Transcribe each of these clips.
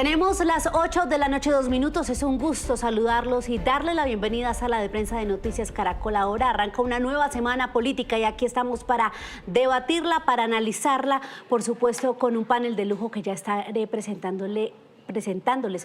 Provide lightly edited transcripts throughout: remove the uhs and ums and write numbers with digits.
Tenemos las 8 de la noche, 2 minutos. Es un gusto saludarlos y darle la bienvenida a Sala de Prensa de Noticias Caracol. Ahora arranca una nueva semana política y aquí estamos para debatirla, para analizarla, por supuesto, con un panel de lujo que ya estaré presentándoles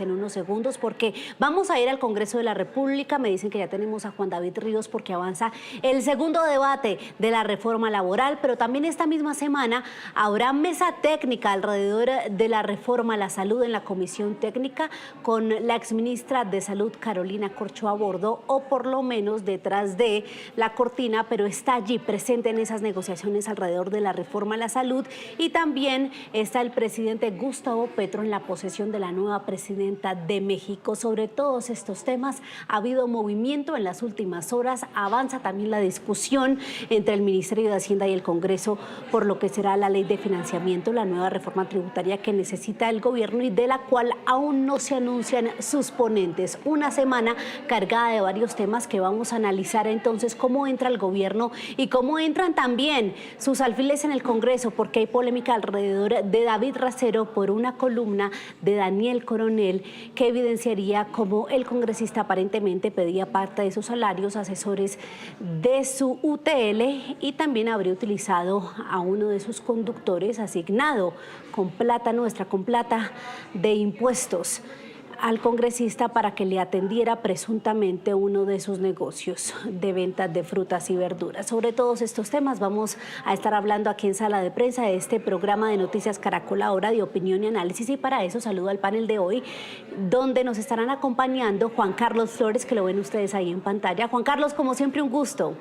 en unos segundos, porque vamos a ir al Congreso de la República. Me dicen que ya tenemos a Juan David Ríos porque avanza el segundo debate de la reforma laboral, pero también esta misma semana habrá mesa técnica alrededor de la reforma a la salud en la Comisión Técnica con la exministra de Salud Carolina Corcho a bordo, o por lo menos detrás de la cortina, pero está allí presente en esas negociaciones alrededor de la reforma a la salud. Y también está el presidente Gustavo Petro en la posesión de la nueva presidenta de México. Sobre todos estos temas ha habido movimiento en las últimas horas. Avanza también la discusión entre el Ministerio de Hacienda y el Congreso por lo que será la ley de financiamiento, la nueva reforma tributaria que necesita el gobierno y de la cual aún no se anuncian sus ponentes. Una semana cargada de varios temas que vamos a analizar entonces cómo entra el gobierno y cómo entran también sus alfiles en el Congreso, porque hay polémica alrededor de David Racero por una columna de Daniel Coronel que evidenciaría cómo el congresista aparentemente pedía parte de sus salarios a asesores de su UTL y también habría utilizado a uno de sus conductores asignado con plata nuestra, con plata de impuestos, al congresista para que le atendiera presuntamente uno de sus negocios de ventas de frutas y verduras. Sobre todos estos temas vamos a estar hablando aquí en Sala de Prensa de este programa de Noticias Caracol Ahora, de opinión y análisis, y para eso saludo al panel de hoy, donde nos estarán acompañando Juan Carlos Flores, que lo ven ustedes ahí en pantalla. Juan Carlos, como siempre, un gusto.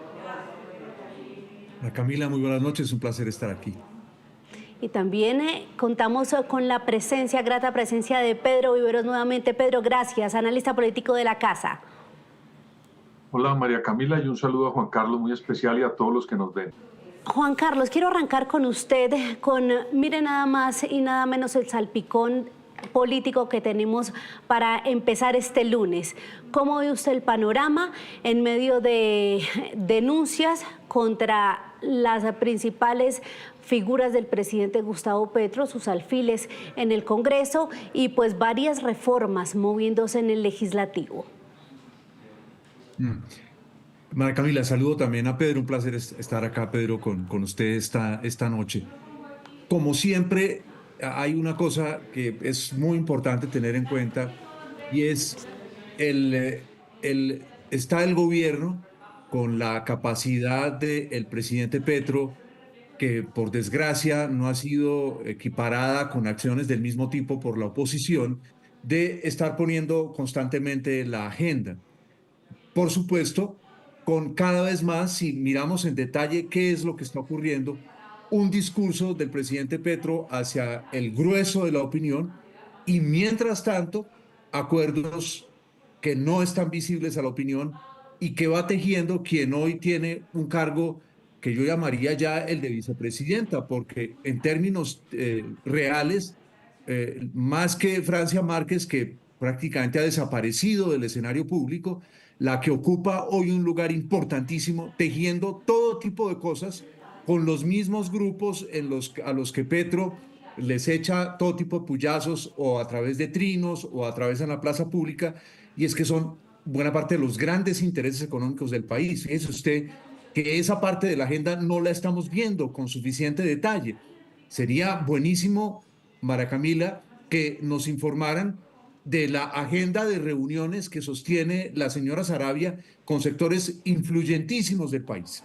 Camila, muy buenas noches, un placer estar aquí. Y también contamos con la presencia, grata presencia de Pedro Viveros nuevamente. Pedro, gracias, analista político de la casa. Hola María Camila, y un saludo a Juan Carlos muy especial y a todos los que nos ven. Juan Carlos, quiero arrancar con usted, mire nada más y nada menos el salpicón político que tenemos para empezar este lunes. ¿Cómo ve usted el panorama en medio de denuncias contra las principales figuras del presidente Gustavo Petro, sus alfiles en el Congreso y pues varias reformas moviéndose en el legislativo? María Camila, saludo también a Pedro, un placer estar acá, Pedro, con usted esta noche. Como siempre, hay una cosa que es muy importante tener en cuenta y es está el gobierno con la capacidad del presidente Petro, que por desgracia no ha sido equiparada con acciones del mismo tipo por la oposición, de estar poniendo constantemente la agenda. Por supuesto, con cada vez más, si miramos en detalle qué es lo que está ocurriendo, un discurso del presidente Petro hacia el grueso de la opinión y, mientras tanto, acuerdos que no están visibles a la opinión y que va tejiendo quien hoy tiene un cargo que yo llamaría ya el de vicepresidenta, porque en términos reales, más que Francia Márquez, que prácticamente ha desaparecido del escenario público, la que ocupa hoy un lugar importantísimo, tejiendo todo tipo de cosas con los mismos grupos a los que Petro les echa todo tipo de puyazos, o a través de trinos o a través de la plaza pública, y es que son buena parte de los grandes intereses económicos del país. Fíjese usted que esa parte de la agenda no la estamos viendo con suficiente detalle. Sería buenísimo, María Camila, que nos informaran de la agenda de reuniones que sostiene la señora Sarabia con sectores influyentísimos del país.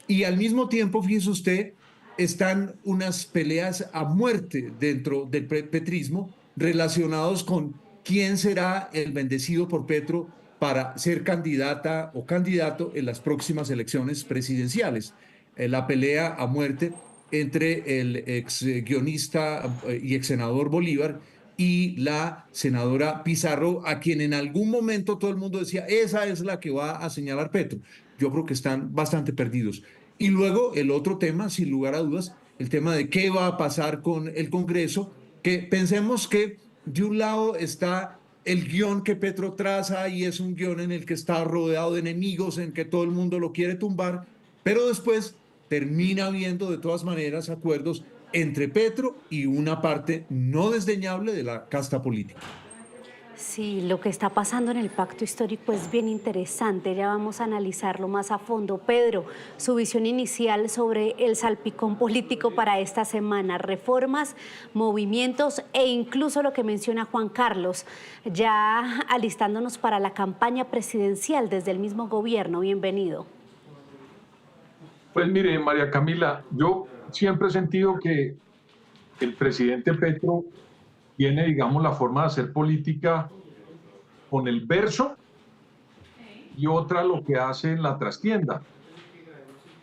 Y al mismo tiempo, fíjese usted, están unas peleas a muerte dentro del petrismo relacionados con quién será el bendecido por Petro para ser candidata o candidato en las próximas elecciones presidenciales. La pelea a muerte entre el ex guionista y ex senador Bolívar y la senadora Pizarro, a quien en algún momento todo el mundo decía, esa es la que va a señalar Petro. Yo creo que están bastante perdidos. Y luego el otro tema, sin lugar a dudas, el tema de qué va a pasar con el Congreso, que pensemos que de un lado está el guión que Petro traza y es un guión en el que está rodeado de enemigos, en que todo el mundo lo quiere tumbar, pero después termina habiendo de todas maneras acuerdos entre Petro y una parte no desdeñable de la casta política. Sí, lo que está pasando en el pacto histórico es bien interesante, ya vamos a analizarlo más a fondo. Pedro, su visión inicial sobre el salpicón político para esta semana, reformas, movimientos e incluso lo que menciona Juan Carlos, ya alistándonos para la campaña presidencial desde el mismo gobierno. Bienvenido. Pues mire, María Camila, yo siempre he sentido que el presidente Petro tiene, digamos, la forma de hacer política con el verso y otra lo que hace en la trastienda.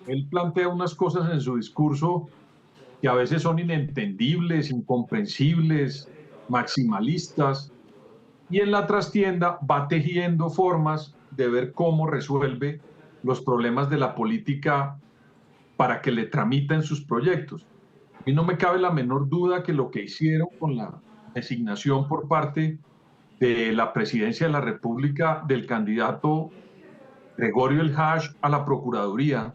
Él plantea unas cosas en su discurso que a veces son inentendibles, incomprensibles, maximalistas, y en la trastienda va tejiendo formas de ver cómo resuelve los problemas de la política para que le tramiten sus proyectos. Y no me cabe la menor duda que lo que hicieron con la designación por parte de la presidencia de la República del candidato Gregorio El Haj a la Procuraduría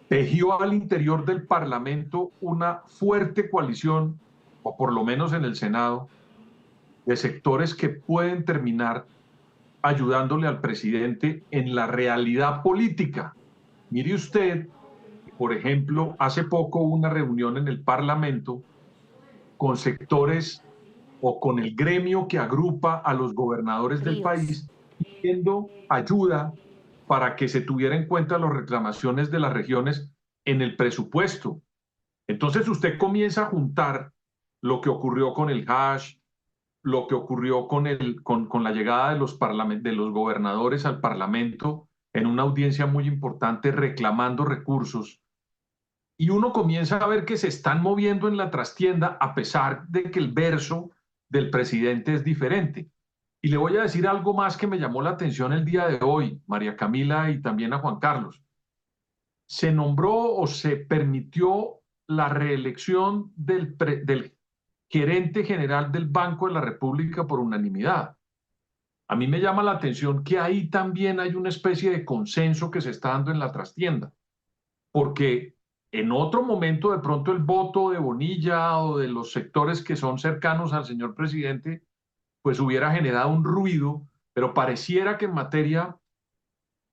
tejió al interior del Parlamento una fuerte coalición, o por lo menos en el Senado, de sectores que pueden terminar ayudándole al presidente en la realidad política. Mire usted, por ejemplo, hace poco hubo una reunión en el Parlamento con sectores o con el gremio que agrupa a los gobernadores del país pidiendo ayuda para que se tuviera en cuenta las reclamaciones de las regiones en el presupuesto. Entonces usted comienza a juntar lo que ocurrió con el Haj, lo que ocurrió con la llegada de los gobernadores al Parlamento en una audiencia muy importante reclamando recursos, y uno comienza a ver que se están moviendo en la trastienda a pesar de que el verso del presidente es diferente. Y le voy a decir algo más que me llamó la atención el día de hoy, María Camila, y también a Juan Carlos. Se nombró o se permitió la reelección del gerente general del Banco de la República por unanimidad. A mí me llama la atención que ahí también hay una especie de consenso que se está dando en la trastienda, porque en otro momento de pronto el voto de Bonilla o de los sectores que son cercanos al señor presidente pues hubiera generado un ruido, pero pareciera que en materia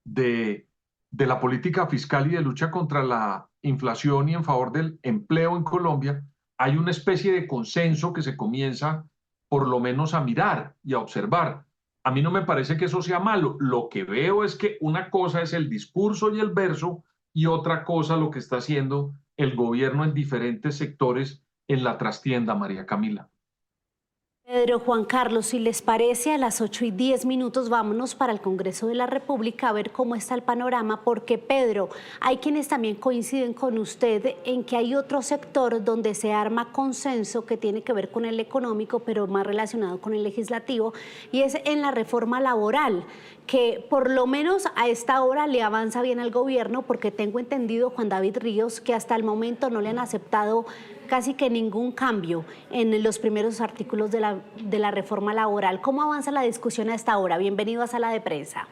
de la política fiscal y de lucha contra la inflación y en favor del empleo en Colombia hay una especie de consenso que se comienza por lo menos a mirar y a observar. A mí no me parece que eso sea malo. Lo que veo es que una cosa es el discurso y el verso y otra cosa lo que está haciendo el gobierno en diferentes sectores en la trastienda, María Camila. Pedro, Juan Carlos, si les parece, a las 8:10 vámonos para el Congreso de la República a ver cómo está el panorama, porque Pedro, hay quienes también coinciden con usted en que hay otro sector donde se arma consenso que tiene que ver con el económico, pero más relacionado con el legislativo, y es en la reforma laboral, que por lo menos a esta hora le avanza bien al gobierno, porque tengo entendido, Juan David Ríos, que hasta el momento no le han aceptado casi que ningún cambio en los primeros artículos de la reforma laboral. ¿Cómo avanza la discusión a esta hora? Bienvenido a Sala de Prensa.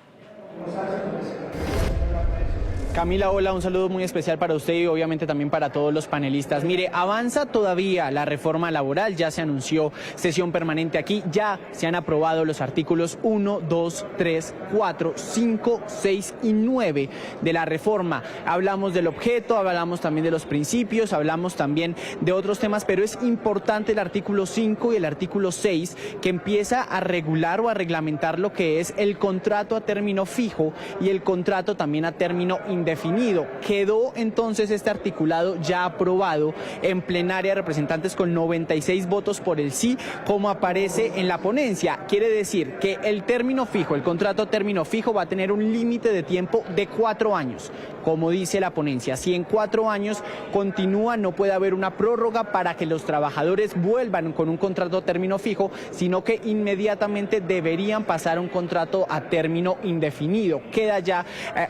Camila, hola, un saludo muy especial para usted y obviamente también para todos los panelistas. Mire, avanza todavía la reforma laboral, ya se anunció sesión permanente aquí, ya se han aprobado los artículos 1, 2, 3, 4, 5, 6 y 9 de la reforma. Hablamos del objeto, hablamos también de los principios, hablamos también de otros temas, pero es importante el artículo 5 y el artículo 6 que empieza a regular o a reglamentar lo que es el contrato a término fijo y el contrato también a término indefinido. Quedó entonces este articulado ya aprobado en plenaria de representantes con 96 votos por el sí, como aparece en la ponencia. Quiere decir que el término fijo, el contrato a término fijo va a tener un límite de tiempo de 4 años, como dice la ponencia. Si en 4 años continúa, no puede haber una prórroga para que los trabajadores vuelvan con un contrato a término fijo, sino que inmediatamente deberían pasar a un contrato a término indefinido. Queda ya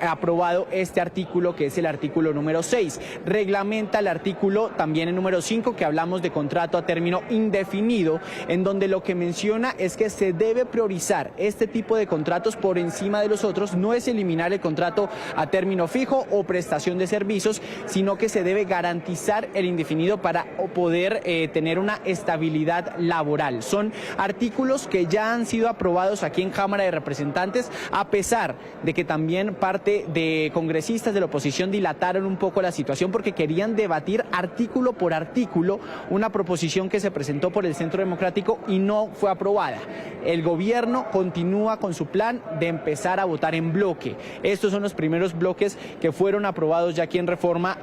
aprobado este artículo, que es el artículo número 6. Reglamenta el artículo también el número 5, que hablamos de contrato a término indefinido, en donde lo que menciona es que se debe priorizar este tipo de contratos por encima de los otros. No es eliminar el contrato a término fijo o prestación de servicios, sino que se debe garantizar el indefinido para poder tener una estabilidad laboral. Son artículos que ya han sido aprobados aquí en Cámara de Representantes, a pesar de que también parte de congresistas de la oposición dilataron un poco la situación porque querían debatir artículo por artículo una proposición que se presentó por el Centro Democrático y no fue aprobada. El gobierno continúa con su plan de empezar a votar en bloque. Estos son los primeros bloques que fueron aprobados ya aquí en reforma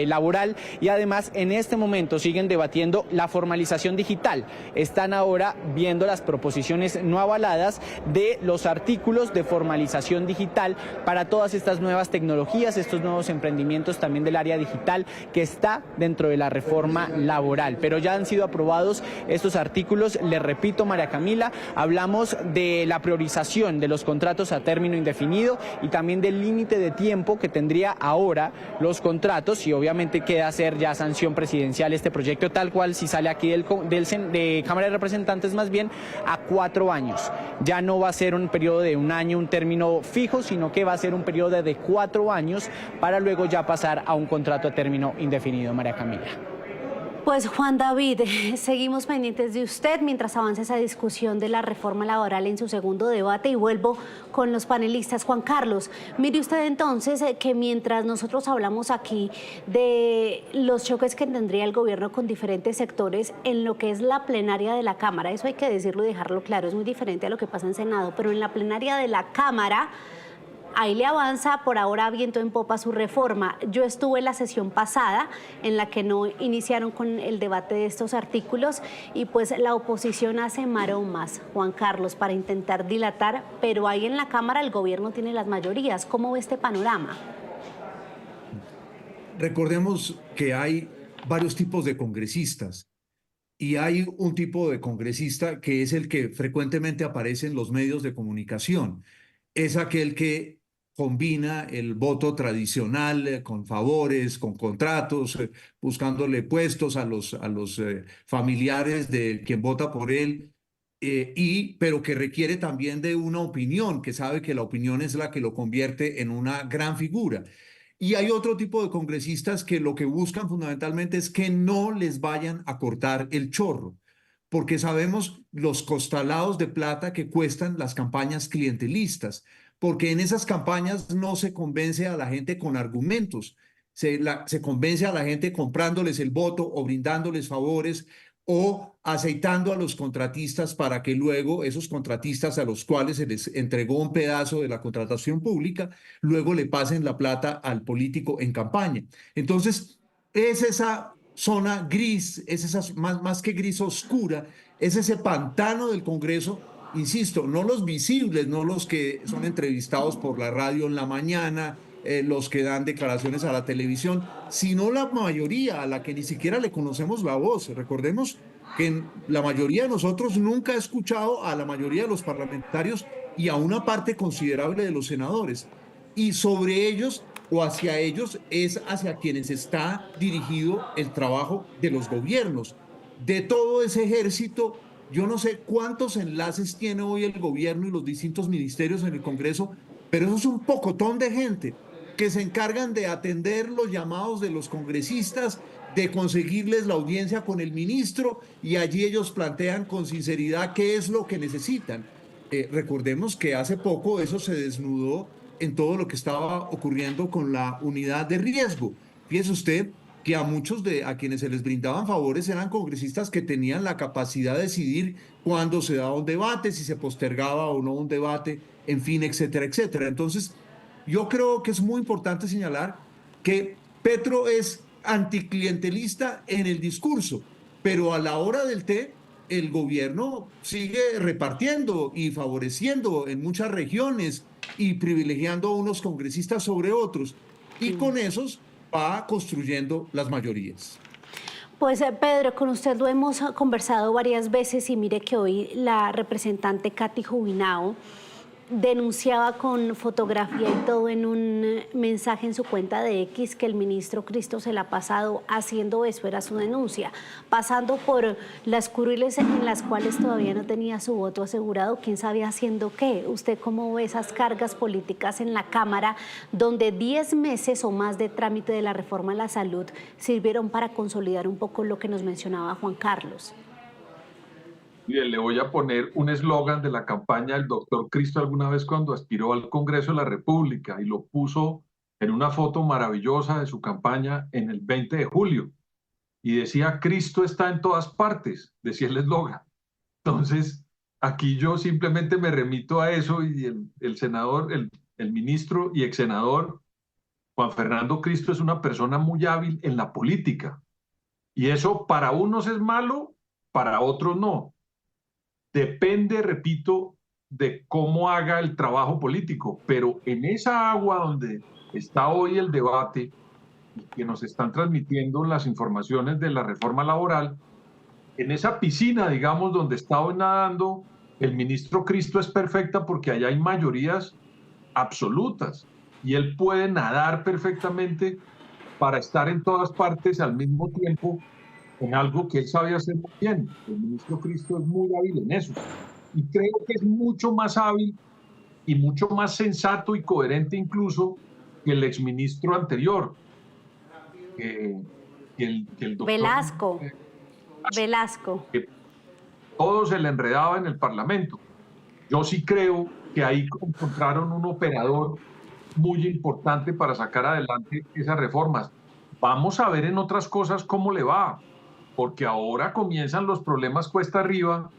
laboral, y además en este momento siguen debatiendo la formalización digital. Están ahora viendo las proposiciones no avaladas de los artículos de formalización digital para todas estas nuevas tecnologías, estos nuevos emprendimientos también del área digital que está dentro de la reforma laboral. Pero ya han sido aprobados estos artículos. Le repito, María Camila, hablamos de la priorización de los contratos a término indefinido y también del límite de tiempo que tendría ahora los contratos, y obviamente queda ser ya sanción presidencial este proyecto tal cual si sale aquí de Cámara de Representantes, más bien a 4 años. Ya no va a ser un periodo de 1 año, un término fijo, sino que va a ser un periodo de 4 años para luego ya pasar a un contrato a término indefinido, María Camila. Pues Juan David, seguimos pendientes de usted mientras avanza esa discusión de la reforma laboral en su segundo debate, y vuelvo con los panelistas. Juan Carlos, mire usted entonces que mientras nosotros hablamos aquí de los choques que tendría el gobierno con diferentes sectores en lo que es la plenaria de la Cámara, eso hay que decirlo y dejarlo claro, es muy diferente a lo que pasa en Senado, pero en la plenaria de la Cámara ahí le avanza por ahora viento en popa su reforma. Yo estuve en la sesión pasada en la que no iniciaron con el debate de estos artículos y pues la oposición hace maromas, Juan Carlos, para intentar dilatar, pero ahí en la Cámara el gobierno tiene las mayorías. ¿Cómo ve este panorama? Recordemos que hay varios tipos de congresistas y hay un tipo de congresista que es el que frecuentemente aparece en los medios de comunicación. Es aquel que combina el voto tradicional con favores, con contratos, buscándole puestos a los familiares de quien vota por él, pero que requiere también de una opinión, que sabe que la opinión es la que lo convierte en una gran figura. Y hay otro tipo de congresistas que lo que buscan fundamentalmente es que no les vayan a cortar el chorro, porque sabemos los costalados de plata que cuestan las campañas clientelistas, porque en esas campañas no se convence a la gente con argumentos, se convence a la gente comprándoles el voto o brindándoles favores o aceitando a los contratistas para que luego esos contratistas a los cuales se les entregó un pedazo de la contratación pública, luego le pasen la plata al político en campaña. Entonces, es esa zona gris, es esa más que gris oscura, es ese pantano del Congreso, insisto, no los visibles, no los que son entrevistados por la radio en la mañana, los que dan declaraciones a la televisión, sino la mayoría a la que ni siquiera le conocemos la voz. Recordemos que la mayoría de nosotros nunca ha escuchado a la mayoría de los parlamentarios y a una parte considerable de los senadores. Y sobre ellos o hacia ellos es hacia quienes está dirigido el trabajo de los gobiernos. De todo ese ejército, yo no sé cuántos enlaces tiene hoy el gobierno y los distintos ministerios en el Congreso, pero eso es un pocotón de gente que se encargan de atender los llamados de los congresistas, de conseguirles la audiencia con el ministro, y allí ellos plantean con sinceridad qué es lo que necesitan. Recordemos que hace poco eso se desnudó en todo lo que estaba ocurriendo con la unidad de riesgo. Fíjese usted que a quienes se les brindaban favores eran congresistas que tenían la capacidad de decidir cuándo se daba un debate, si se postergaba o no un debate, en fin, etcétera, etcétera. Entonces, yo creo que es muy importante señalar que Petro es anticlientelista en el discurso, pero a la hora del té, el gobierno sigue repartiendo y favoreciendo en muchas regiones y privilegiando a unos congresistas sobre otros, y con esos va construyendo las mayorías. Pues Pedro, con usted lo hemos conversado varias veces y mire que hoy la representante Katy Jubinao denunciaba con fotografía y todo en un mensaje en su cuenta de X que el ministro Cristo se la ha pasado haciendo eso, era su denuncia, pasando por las curules en las cuales todavía no tenía su voto asegurado, quién sabe haciendo qué. ¿Usted cómo ve esas cargas políticas en la Cámara, donde 10 meses o más de trámite de la reforma a la salud sirvieron para consolidar un poco lo que nos mencionaba Juan Carlos? Mire, le voy a poner un eslogan de la campaña del doctor Cristo alguna vez cuando aspiró al Congreso de la República y lo puso en una foto maravillosa de su campaña en el 20 de julio. Y decía, Cristo está en todas partes, decía el eslogan. Entonces, aquí yo simplemente me remito a eso y el senador, el ministro y ex senador Juan Fernando Cristo es una persona muy hábil en la política. Y eso para unos es malo, para otros no. Depende, repito, de cómo haga el trabajo político, pero en esa agua donde está hoy el debate y que nos están transmitiendo las informaciones de la reforma laboral, en esa piscina, digamos, donde está hoy nadando, el ministro Cristo es perfecta porque allá hay mayorías absolutas y él puede nadar perfectamente para estar en todas partes al mismo tiempo en algo que él sabe hacer muy bien. El ministro Cristo es muy hábil en eso. Y creo que es mucho más hábil y mucho más sensato y coherente incluso que el exministro anterior, que el doctor Velasco. que todo se le enredaba en el Parlamento. Yo sí creo que ahí encontraron un operador muy importante para sacar adelante esas reformas. Vamos a ver en otras cosas cómo le va, porque ahora comienzan los problemas cuesta arriba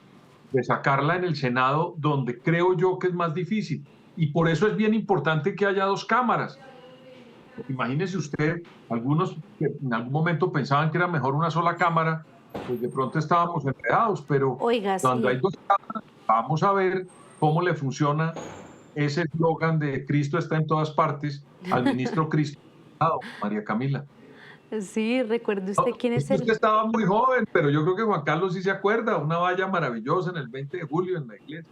de sacarla en el Senado, donde creo yo que es más difícil. Y por eso es bien importante que haya dos cámaras. Imagínese usted, algunos que en algún momento pensaban que era mejor una sola cámara, pues de pronto estábamos enredados, pero Oiga, cuando sí. hay dos cámaras, vamos a ver cómo le funciona ese eslogan de Cristo está en todas partes al ministro Cristo, María Camila. Sí, recuerde usted quién es Usted el... estaba muy joven, pero yo creo que Juan Carlos sí se acuerda, una valla maravillosa en el 20 de julio en la iglesia,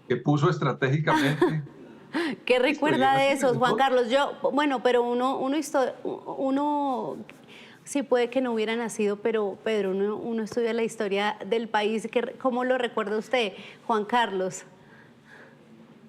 que puso estratégicamente. ¿Qué recuerda de esos, Juan ¿no? Carlos? Yo, bueno, pero uno sí puede que no hubiera nacido, pero uno estudia la historia del país. ¿Cómo lo recuerda usted, Juan Carlos?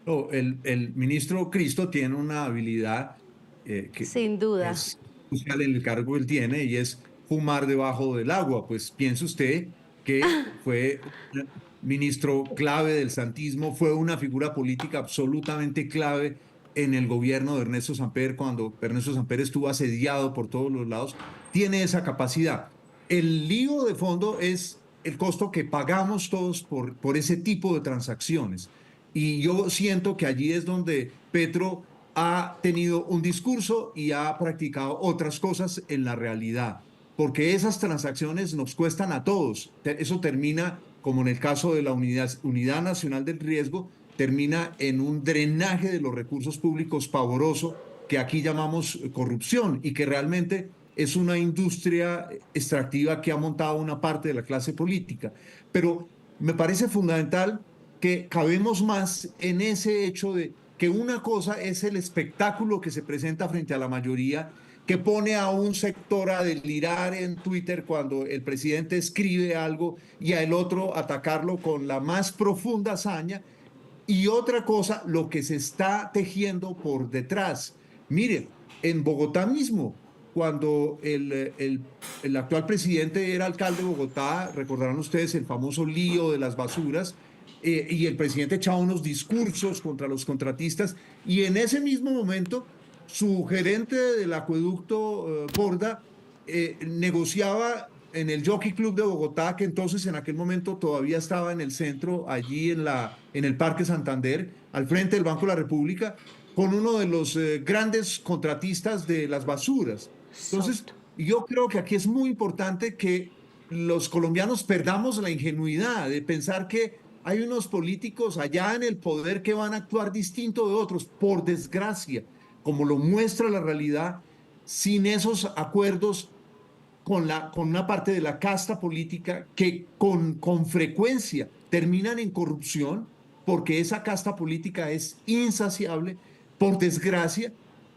No, el ministro Cristo tiene una habilidad que Sin duda. es crucial en el cargo que él tiene y es fumar debajo del agua. Pues piense usted que fue un ministro clave del santismo, fue una figura política absolutamente clave en el gobierno de Ernesto Samper cuando Ernesto Samper estuvo asediado por todos los lados. Tiene esa capacidad. El lío de fondo es el costo que pagamos todos por ese tipo de transacciones. Y yo siento que allí es donde Petro ha tenido un discurso y ha practicado otras cosas en la realidad, porque esas transacciones nos cuestan a todos. Eso termina, como en el caso de la Unidad Nacional del Riesgo, termina en un drenaje de los recursos públicos pavoroso que aquí llamamos corrupción y que realmente es una industria extractiva que ha montado una parte de la clase política. Pero me parece fundamental que cabemos más en ese hecho de que una cosa es el espectáculo que se presenta frente a la mayoría, que pone a un sector a delirar en Twitter cuando el presidente escribe algo y al otro atacarlo con la más profunda hazaña, y otra cosa, lo que se está tejiendo por detrás. Mire, en Bogotá mismo, cuando el actual presidente era alcalde de Bogotá, recordarán ustedes el famoso lío de las basuras, y el presidente echaba unos discursos contra los contratistas, y en ese mismo momento su gerente del acueducto, Borda, negociaba en el Jockey Club de Bogotá, que entonces en aquel momento todavía estaba en el centro, allí en el Parque Santander, al frente del Banco de la República, con uno de los grandes contratistas de las basuras. Entonces, yo creo que aquí es muy importante que los colombianos perdamos la ingenuidad de pensar que hay unos políticos allá en el poder que van a actuar distinto de otros, por desgracia, como lo muestra la realidad, sin esos acuerdos con una parte de la casta política que con frecuencia terminan en corrupción porque esa casta política es insaciable. Por desgracia,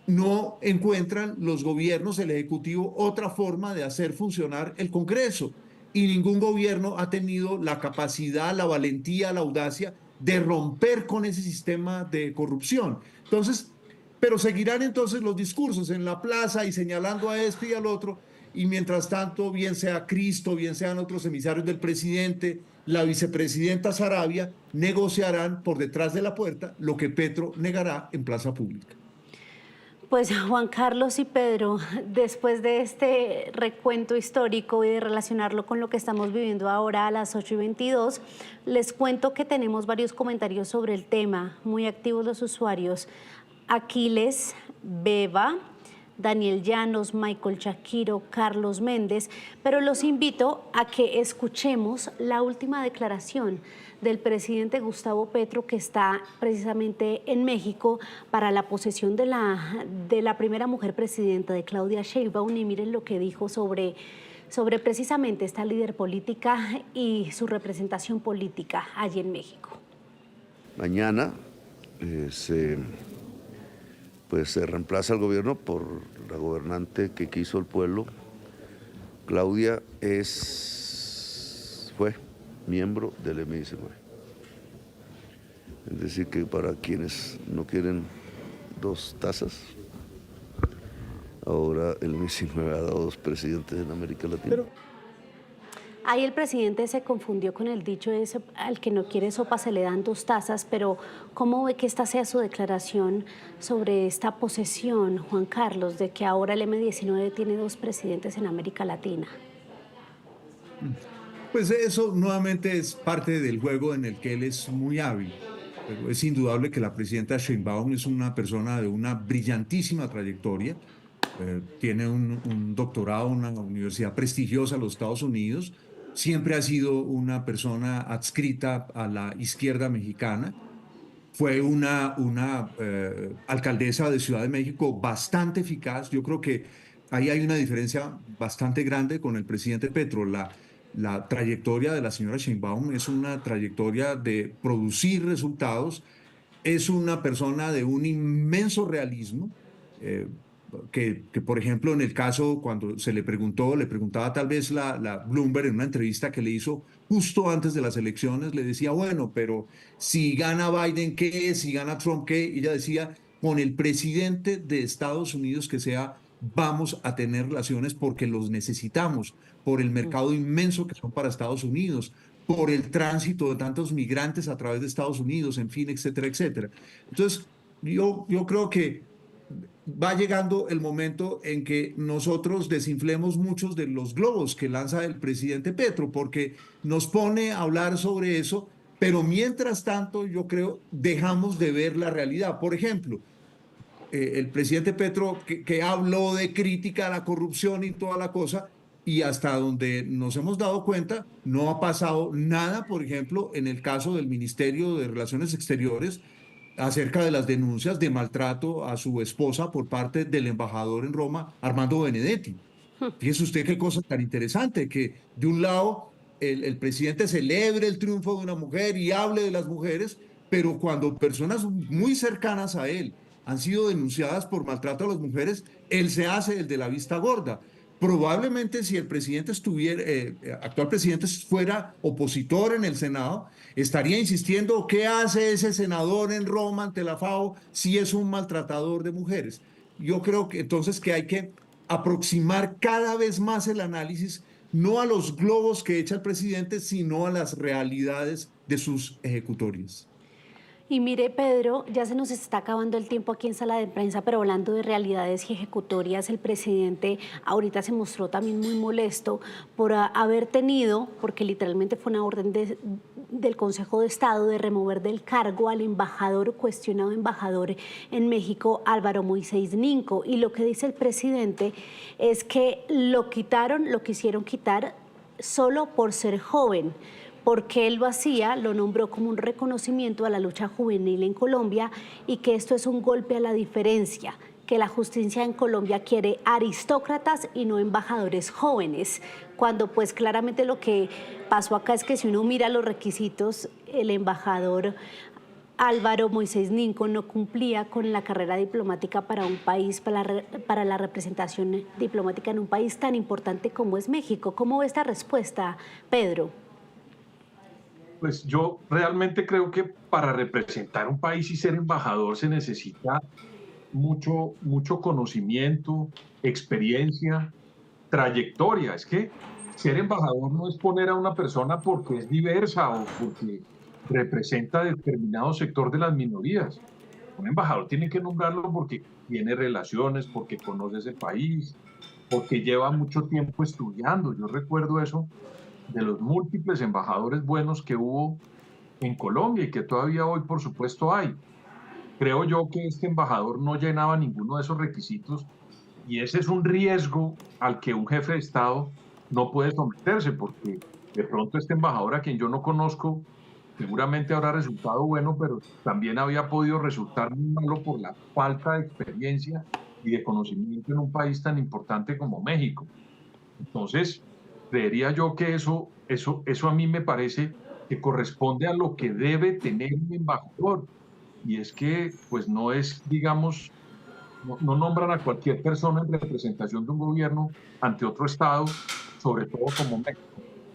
no encuentran los gobiernos, el Ejecutivo, otra forma de hacer funcionar el Congreso. Y ningún gobierno ha tenido la capacidad, la valentía, la audacia de romper con ese sistema de corrupción. Entonces, pero seguirán entonces los discursos en la plaza y señalando a esto y al otro, y mientras tanto, bien sea Cristo, bien sean otros emisarios del presidente, la vicepresidenta Sarabia, negociarán por detrás de la puerta lo que Petro negará en plaza pública. Pues Juan Carlos y Pedro, después de este recuento histórico y de relacionarlo con lo que estamos viviendo ahora a las 8:22, les cuento que tenemos varios comentarios sobre el tema, muy activos los usuarios. Aquiles, Beba, Daniel Llanos, Michael Shakiro, Carlos Méndez, pero los invito a que escuchemos la última declaración del presidente Gustavo Petro, que está precisamente en México para la posesión de la primera mujer presidenta, de Claudia Sheinbaum, y miren lo que dijo sobre precisamente esta líder política y su representación política allí en México. Mañana se reemplaza el gobierno por la gobernante que quiso el pueblo. Claudia fue miembro del M19. Es decir, que para quienes no quieren dos tazas, ahora el M19 ha dado dos presidentes en América Latina. Ahí el presidente se confundió con el dicho ese, al que no quiere sopa se le dan dos tazas, pero ¿cómo ve que esta sea su declaración sobre esta posesión, Juan Carlos, de que ahora el M19 tiene dos presidentes en América Latina? Pues eso nuevamente es parte del juego en el que él es muy hábil. Pero es indudable que la presidenta Sheinbaum es una persona de una brillantísima trayectoria. Tiene un doctorado en una universidad prestigiosa en los Estados Unidos. Siempre ha sido una persona adscrita a la izquierda mexicana. Fue una alcaldesa de Ciudad de México bastante eficaz. Yo creo que ahí hay una diferencia bastante grande con el presidente Petro. La trayectoria de la señora Sheinbaum es una trayectoria de producir resultados. Es una persona de un inmenso realismo, que por ejemplo, en el caso cuando se le preguntaba tal vez la Bloomberg en una entrevista que le hizo justo antes de las elecciones, le decía, bueno, pero si gana Biden, ¿qué? Si gana Trump, ¿qué? Y ella decía, con el presidente de Estados Unidos que sea, vamos a tener relaciones porque los necesitamos, por el mercado inmenso que son para Estados Unidos, por el tránsito de tantos migrantes a través de Estados Unidos, en fin, etcétera, etcétera. Entonces, yo creo que va llegando el momento en que nosotros desinflemos muchos de los globos que lanza el presidente Petro, porque nos pone a hablar sobre eso, pero mientras tanto, yo creo, dejamos de ver la realidad. Por ejemplo, el presidente Petro que habló de crítica a la corrupción y toda la cosa, y hasta donde nos hemos dado cuenta, no ha pasado nada, por ejemplo, en el caso del Ministerio de Relaciones Exteriores, acerca de las denuncias de maltrato a su esposa por parte del embajador en Roma, Armando Benedetti. Fíjese usted qué cosa tan interesante, que de un lado el presidente celebre el triunfo de una mujer y hable de las mujeres, pero cuando personas muy cercanas a él han sido denunciadas por maltrato a las mujeres, él se hace el de la vista gorda. Probablemente si el presidente actual presidente fuera opositor en el Senado, estaría insistiendo qué hace ese senador en Roma ante la FAO si es un maltratador de mujeres. Yo creo que entonces que hay que aproximar cada vez más el análisis, no a los globos que echa el presidente, sino a las realidades de sus ejecutorias. Y mire, Pedro, ya se nos está acabando el tiempo aquí en Sala de Prensa, pero hablando de realidades y ejecutorias, el presidente ahorita se mostró también muy molesto por haber tenido, porque literalmente fue una orden del Consejo de Estado de remover del cargo al embajador, cuestionado embajador en México, Álvaro Moisés Ninco. Y lo que dice el presidente es que lo quisieron quitar solo por ser joven. Porque él lo hacía, lo nombró como un reconocimiento a la lucha juvenil en Colombia y que esto es un golpe a la diferencia, que la justicia en Colombia quiere aristócratas y no embajadores jóvenes, cuando pues claramente lo que pasó acá es que si uno mira los requisitos, el embajador Álvaro Moisés Ninco no cumplía con la carrera diplomática para un país, para la representación diplomática en un país tan importante como es México. ¿Cómo ve esta respuesta, Pedro? Pues yo realmente creo que para representar un país y ser embajador se necesita mucho conocimiento, experiencia, trayectoria. Es que ser embajador no es poner a una persona porque es diversa o porque representa determinado sector de las minorías. Un embajador tiene que nombrarlo porque tiene relaciones, porque conoce ese país, porque lleva mucho tiempo estudiando. Yo recuerdo eso de los múltiples embajadores buenos que hubo en Colombia y que todavía hoy, por supuesto, hay. Creo yo que este embajador no llenaba ninguno de esos requisitos y ese es un riesgo al que un jefe de Estado no puede someterse, porque de pronto este embajador, a quien yo no conozco, seguramente habrá resultado bueno, pero también había podido resultar muy malo por la falta de experiencia y de conocimiento en un país tan importante como México. Entonces, creería yo que eso a mí me parece que corresponde a lo que debe tener un embajador. Y es que, pues no es, digamos, no nombran a cualquier persona en representación de un gobierno ante otro Estado, sobre todo como México.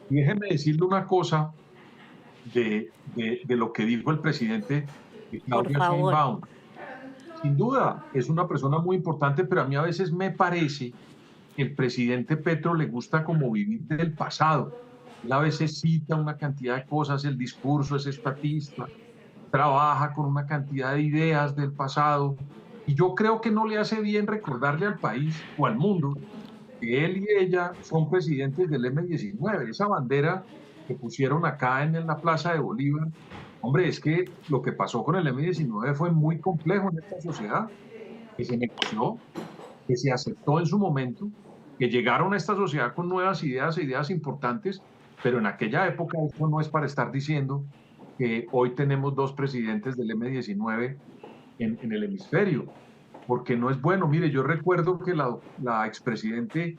Y déjeme decirle una cosa de lo que dijo el presidente Claudia Sheinbaum. Sin duda, es una persona muy importante, pero a mí a veces me parece que el presidente Petro le gusta como vivir del pasado. Él a veces cita una cantidad de cosas, el discurso es estatista, trabaja con una cantidad de ideas del pasado, y yo creo que no le hace bien recordarle al país o al mundo que él y ella son presidentes del M-19, esa bandera que pusieron acá en la Plaza de Bolívar. Hombre, es que lo que pasó con el M-19 fue muy complejo en esta sociedad, que se negoció, que se aceptó en su momento, que llegaron a esta sociedad con nuevas ideas e ideas importantes, pero en aquella época esto no es para estar diciendo que hoy tenemos dos presidentes del M-19 en el hemisferio, porque no es bueno. Mire, yo recuerdo que la expresidente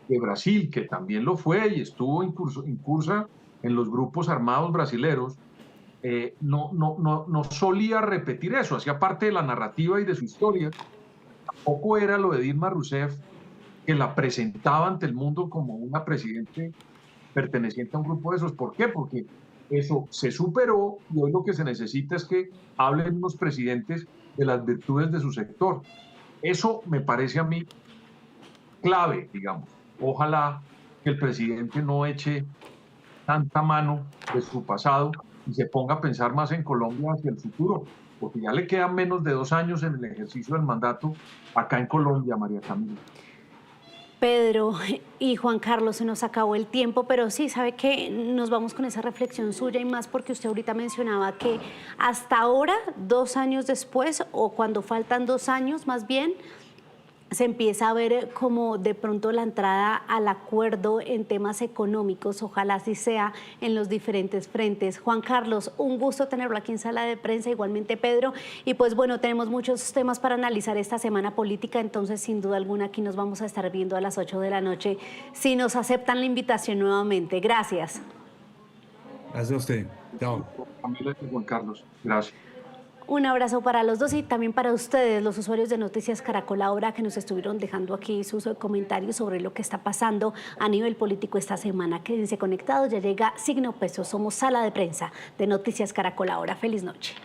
de Brasil, que también lo fue y estuvo incursa en los grupos armados brasileros, no solía repetir eso, hacía parte de la narrativa y de su historia. Tampoco era lo de Dilma Rousseff, que la presentaba ante el mundo como una presidente perteneciente a un grupo de esos. ¿Por qué? Porque eso se superó y hoy lo que se necesita es que hablen los presidentes de las virtudes de su sector. Eso me parece a mí clave, digamos. Ojalá que el presidente no eche tanta mano de su pasado y se ponga a pensar más en Colombia hacia el futuro, porque ya le quedan menos de 2 años en el ejercicio del mandato acá en Colombia, María Camila. Pedro y Juan Carlos, se nos acabó el tiempo, pero sí, sabe que nos vamos con esa reflexión suya y más porque usted ahorita mencionaba que hasta ahora, 2 años después, o cuando faltan 2 años más bien, se empieza a ver como de pronto la entrada al acuerdo en temas económicos, ojalá así sea en los diferentes frentes. Juan Carlos, un gusto tenerlo aquí en Sala de Prensa, igualmente Pedro, y pues bueno, tenemos muchos temas para analizar esta semana política, entonces sin duda alguna aquí nos vamos a estar viendo a las 8 de la noche, si nos aceptan la invitación nuevamente. Gracias. Gracias a usted. Chao. Camila y Juan Carlos, gracias. Un abrazo para los dos y también para ustedes, los usuarios de Noticias Caracol Ahora, que nos estuvieron dejando aquí sus comentarios sobre lo que está pasando a nivel político esta semana. Quédense conectados, ya llega Signo Peso. Somos Sala de Prensa de Noticias Caracol Ahora. Feliz noche.